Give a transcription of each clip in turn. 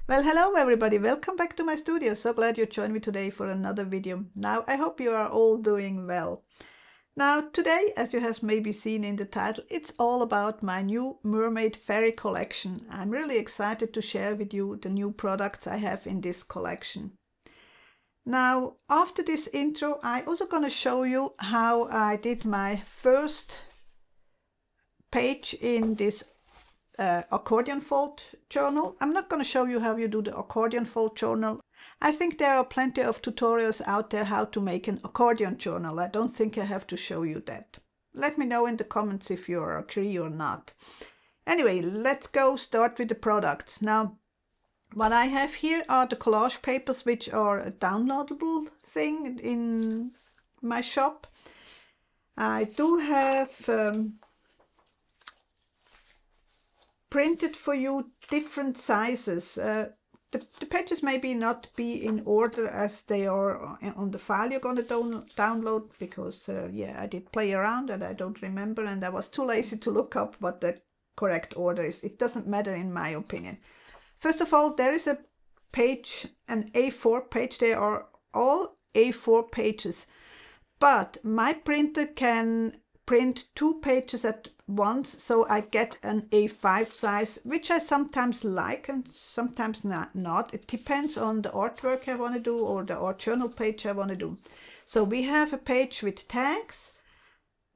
Well, hello everybody, welcome back to my studio. So glad you joined me today for another video. Now, I hope you are all doing well. Now, today, as you have maybe seen in the title, it's all about my new Mermaid Fairy Collection. I'm really excited to share with you the new products I have in this collection. Now, after this intro, I'm also going to show you how I did my first page in this accordion fold journal. I'm not going to show you how you do the accordion fold journal. I think there are plenty of tutorials out there how to make an accordion journal. I don't think I have to show you that. Let me know in the comments if you agree or not. Anyway, let's go start with the products. Now, what I have here are the collage papers, which are a downloadable thing in my shop. I do have printed for you different sizes. The pages maybe not be in order as they are on the file you're going to download, because yeah, I did play around and I don't remember, and I was too lazy to look up what the correct order is. It doesn't matter in my opinion. First of all, there is a page, an A4 page. They are all A4 pages, but my printer can print 2 pages at once, so I get an A5 size, which I sometimes like and sometimes not. It depends on the artwork I want to do or the art journal page I want to do. So we have a page with tags,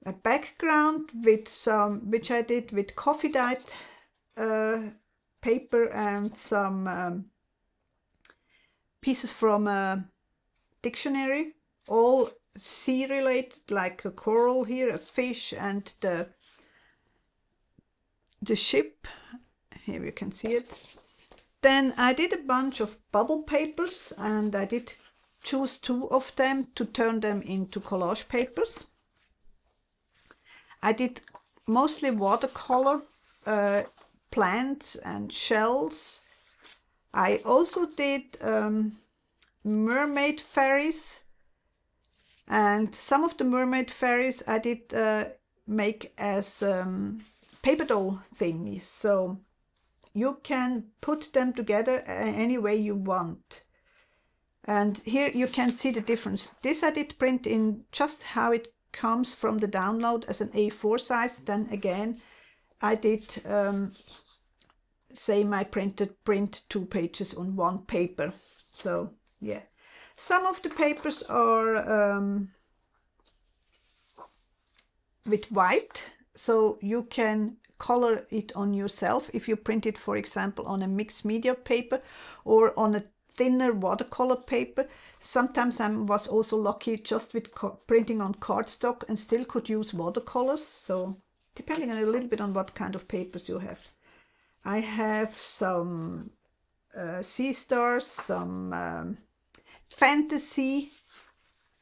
a background with some, which I did with coffee dyed paper, and some pieces from a dictionary, all sea related, like a coral here, a fish, and the ship. Here you can see it. Then I did a bunch of bubble papers, and I did choose 2 of them to turn them into collage papers. I did mostly watercolor plants and shells. I also did mermaid fairies, and some of the mermaid fairies I did make as paper doll thingies, so you can put them together any way you want. And here you can see the difference. This I did print in just how it comes from the download as an A4 size. Then again, I did say my printed print 2 pages on 1 paper. So yeah, some of the papers are with white, so you can color it on yourself if you print it, for example, on a mixed media paper or on a thinner watercolor paper. Sometimes I was also lucky just with printing on cardstock and still could use watercolors, so depending on a little bit on what kind of papers you have. I have some sea stars, some fantasy.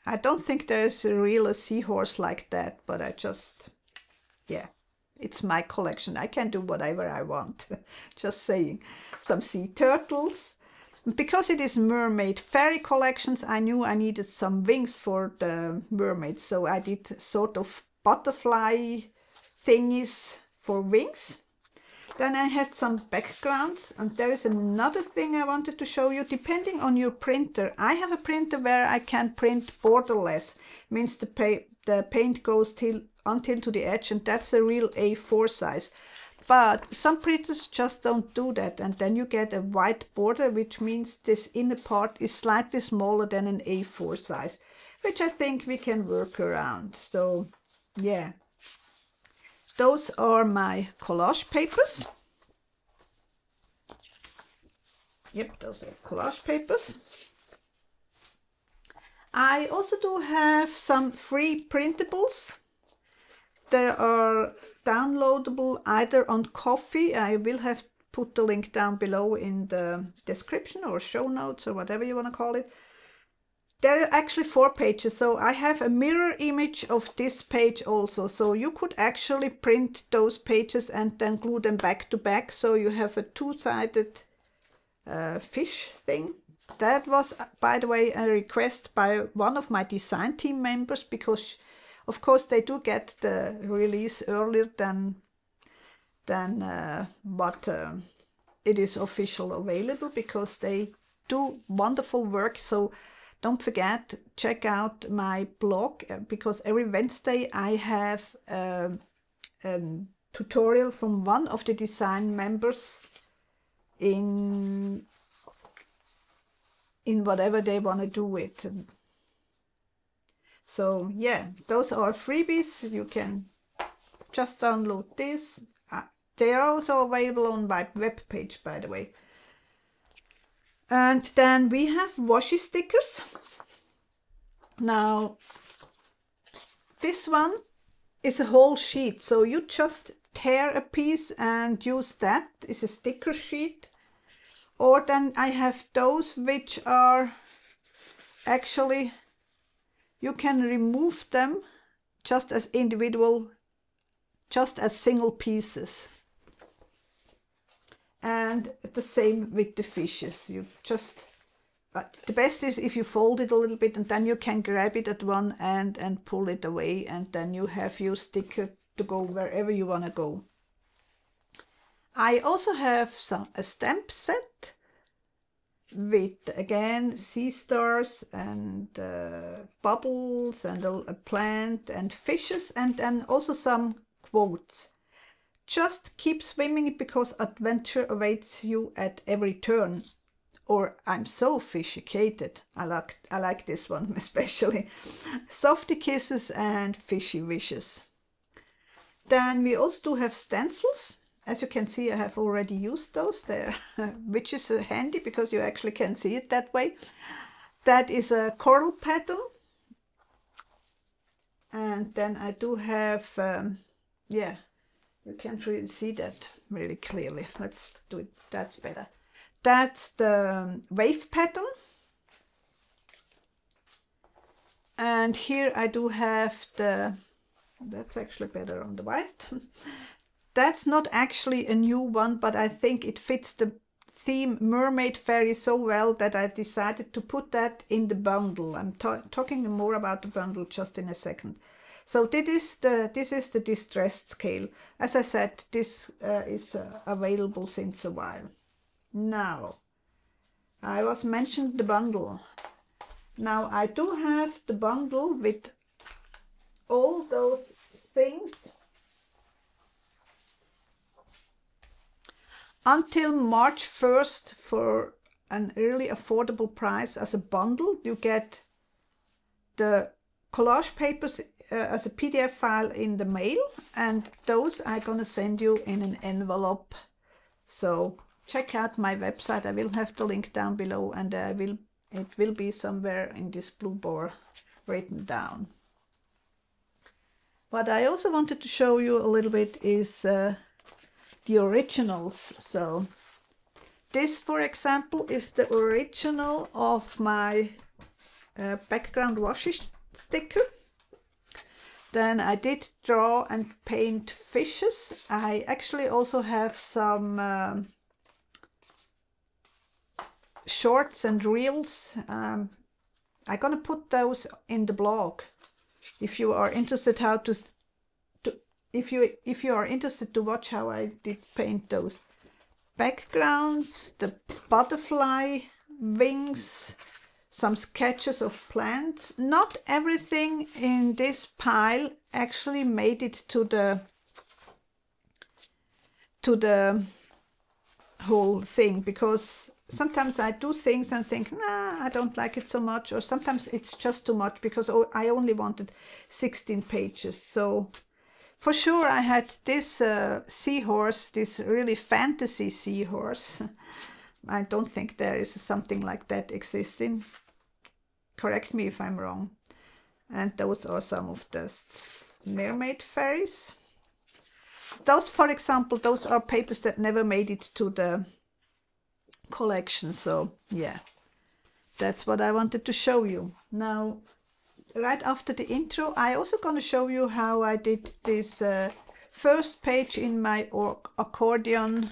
I don't think there's a real seahorse like that, but I just, yeah, it's my collection. I can do whatever I want. Just saying. Some sea turtles. Because it is Mermaid Fairy Collections, I knew I needed some wings for the mermaids, so I did sort of butterfly thingies for wings. Then I had some backgrounds, and there is another thing I wanted to show you. Depending on your printer, I have a printer where I can print borderless, means the paint goes until to the edge, and that's a real A4 size. But some printers just don't do that, and then you get a white border, which means this inner part is slightly smaller than an A4 size, which I think we can work around. So yeah, those are my collage papers. Yep, those are collage papers. I also do have some free printables. They are downloadable either on Ko-fi. I will have put the link down below in the description or show notes or whatever you want to call it. There are actually 4 pages, so I have a mirror image of this page also. So you could actually print those pages and then glue them back to back, so you have a 2-sided fish thing. That was, by the way, a request by one of my design team members, because of course they do get the release earlier than what it is official available, because they do wonderful work. So don't forget, check out my blog, because every Wednesday I have a tutorial from one of the design members in whatever they want to do with. So yeah, those are freebies. You can just download this. They are also available on my web page, by the way. And then we have washi stickers. Now, this one is a whole sheet, so you just tear a piece and use that. It's a sticker sheet. Or then I have those which are actually, you can remove them just as individual, just as single pieces. And the same with the fishes. You just, the best is if you fold it a little bit, and then you can grab it at one end and pull it away, and then you have your sticker to go wherever you want to go. I also have a stamp set with, again, sea stars and bubbles and a plant and fishes, and then also some quotes. Just keep swimming, because adventure awaits you at every turn. Or I'm so fishicated. I like this one especially. Softy kisses and fishy wishes. Then we also do have stencils. As you can see, I have already used those there, which is handy because you actually can see it that way. That is a coral pattern. And then I do have, yeah, you can't really see that really clearly. Let's do it, that's better. That's the wave pattern. And here I do have the, that's actually better on the white. That's not actually a new one, but I think it fits the theme Mermaid Fairy so well that I decided to put that in the bundle. I'm talking more about the bundle just in a second. So this is the distressed scale. As I said, this is available since a while. Now, I was mentioned the bundle. Now I do have the bundle with all those things until March 1st for an really affordable price. As a bundle, you get the collage papers as a PDF file in the mail, and those I'm gonna send you in an envelope. So check out my website. I will have the link down below, and it will be somewhere in this blue bar written down. What I also wanted to show you a little bit is the originals. So this, for example, is the original of my background washi sticker. Then I did draw and paint fishes. I actually also have some shorts and reels. I'm gonna put those in the blog if you are interested how to if you are interested to watch how I did paint those backgrounds, the butterfly wings, some sketches of plants. Not everything in this pile actually made it to the whole thing, because sometimes I do things and think, nah, I don't like it so much, or sometimes it's just too much because I only wanted 16 pages. So for sure I had this seahorse, this really fantasy seahorse. I don't think there is something like that existing. Correct me if I'm wrong. And those are some of the mermaid fairies. Those, for example, those are papers that never made it to the collection. So yeah, that's what I wanted to show you. Now, right after the intro, I also gonna show you how I did this first page in my accordion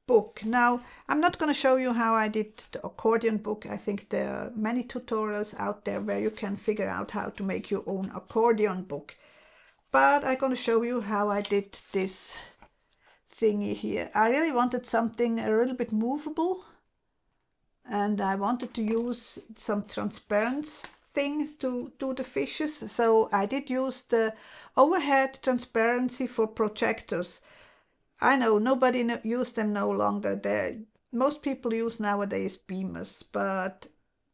book. Now, I'm not going to show you how I did the accordion book. I think there are many tutorials out there where you can figure out how to make your own accordion book. But I'm going to show you how I did this thingy here. I really wanted something a little bit movable, and I wanted to use some transparent thing to do the fishes. So I did use the overhead transparency for projectors. I know nobody use them no longer. Most people use nowadays beamers, but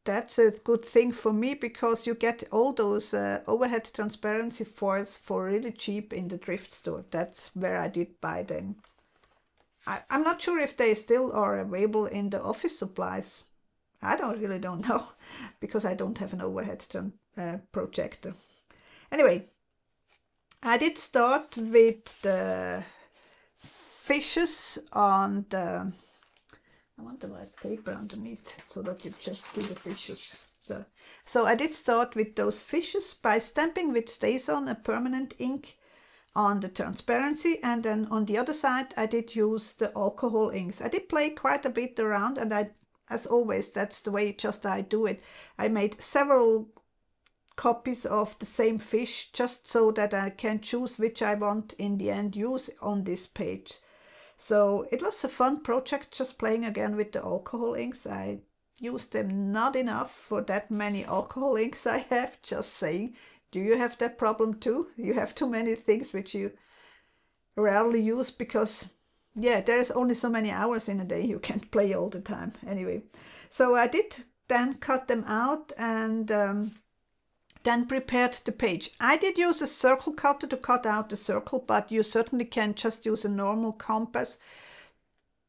that's a good thing for me because you get all those overhead transparency foils for really cheap in the thrift store. That's where I did buy them. I'm not sure if they still are available in the office supplies. I really don't know because I don't have an overhead projector. Anyway, I did start with the fishes on the, I want the white paper underneath so that you just see the fishes. So I did start with those fishes by stamping with Stazon, a permanent ink, on the transparency, and then on the other side I did use the alcohol inks. I did play quite a bit around, and as always, that's the way I do it. I made several copies of the same fish just so that I can choose which I want in the end use on this page. So it was a fun project, just playing again with the alcohol inks. I used them not enough for that many alcohol inks I have, just saying. Do you have that problem too? You have too many things which you rarely use because, yeah, there is only so many hours in a day. You can't play all the time. Anyway, so I did then cut them out and then prepared the page. I did use a circle cutter to cut out the circle, but you certainly can just use a normal compass,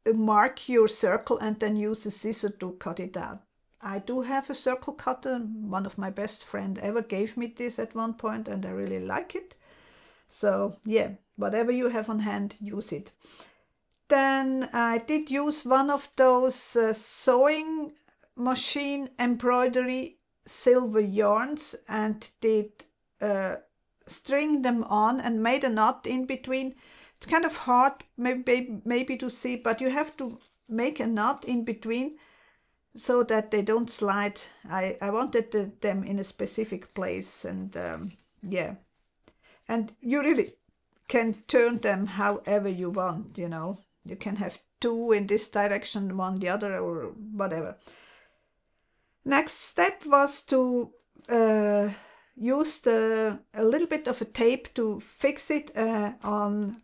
mark your circle, and then use a scissor to cut it out. I do have a circle cutter. One of my best friends ever gave me this at one point, and I really like it. So yeah, whatever you have on hand, use it. Then I did use one of those sewing machine embroidery silver yarns and did string them on and made a knot in between. It's kind of hard maybe to see, but you have to make a knot in between so that they don't slide. I wanted them in a specific place, and yeah, and you really can turn them however you want, you know. You can have two in this direction, one the other, or whatever. Next step was to use a little bit of a tape to fix it on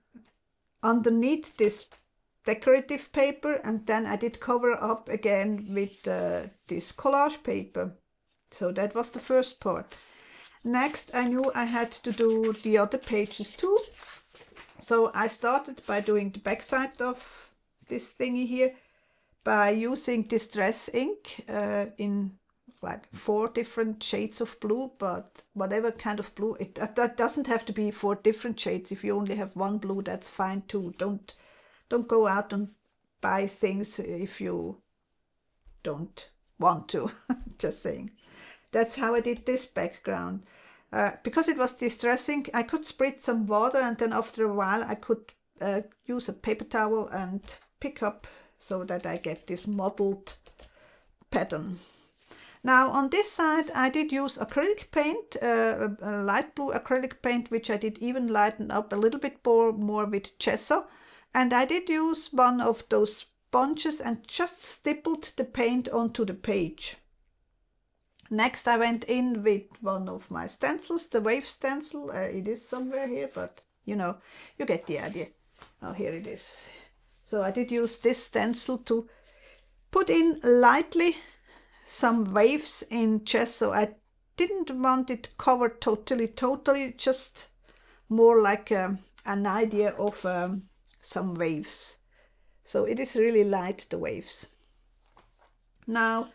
underneath this decorative paper, and then I did cover up again with this collage paper. So that was the first part. Next, I knew I had to do the other pages too. So I started by doing the back side of this thingy here by using distress ink in like 4 different shades of blue, but whatever kind of blue, that doesn't have to be 4 different shades. If you only have one blue, that's fine too. Don't go out and buy things if you don't want to. Just saying. That's how I did this background. Because it was distressing, I could spritz some water, and then after a while I could use a paper towel and pick up so that I get this mottled pattern. Now on this side I did use acrylic paint, a light blue acrylic paint, which I did even lighten up a little bit more with gesso. And I did use one of those sponges and just stippled the paint onto the page. Next I went in with one of my stencils, the wave stencil. It is somewhere here, but you know, you get the idea. Oh, here it is. So I did use this stencil to put in lightly some waves in gesso. I didn't want it covered totally, just more like an idea of some waves. So it is really light, the waves. Now,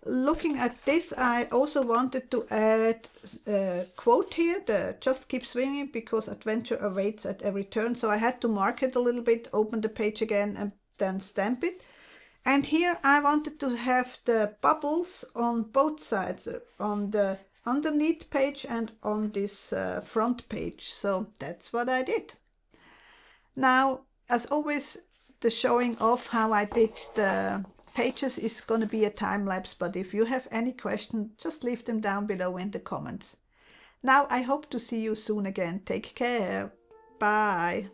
looking at this, I also wanted to add a quote here, the "Just keep swinging because adventure awaits at every turn." So I had to mark it a little bit, open the page again, and then stamp it. And here I wanted to have the bubbles on both sides, on the underneath page and on this front page. So that's what I did. Now, as always, the showing off how I did the pages is going to be a time lapse, but if you have any questions, just leave them down below in the comments. Now I hope to see you soon again. Take care. Bye.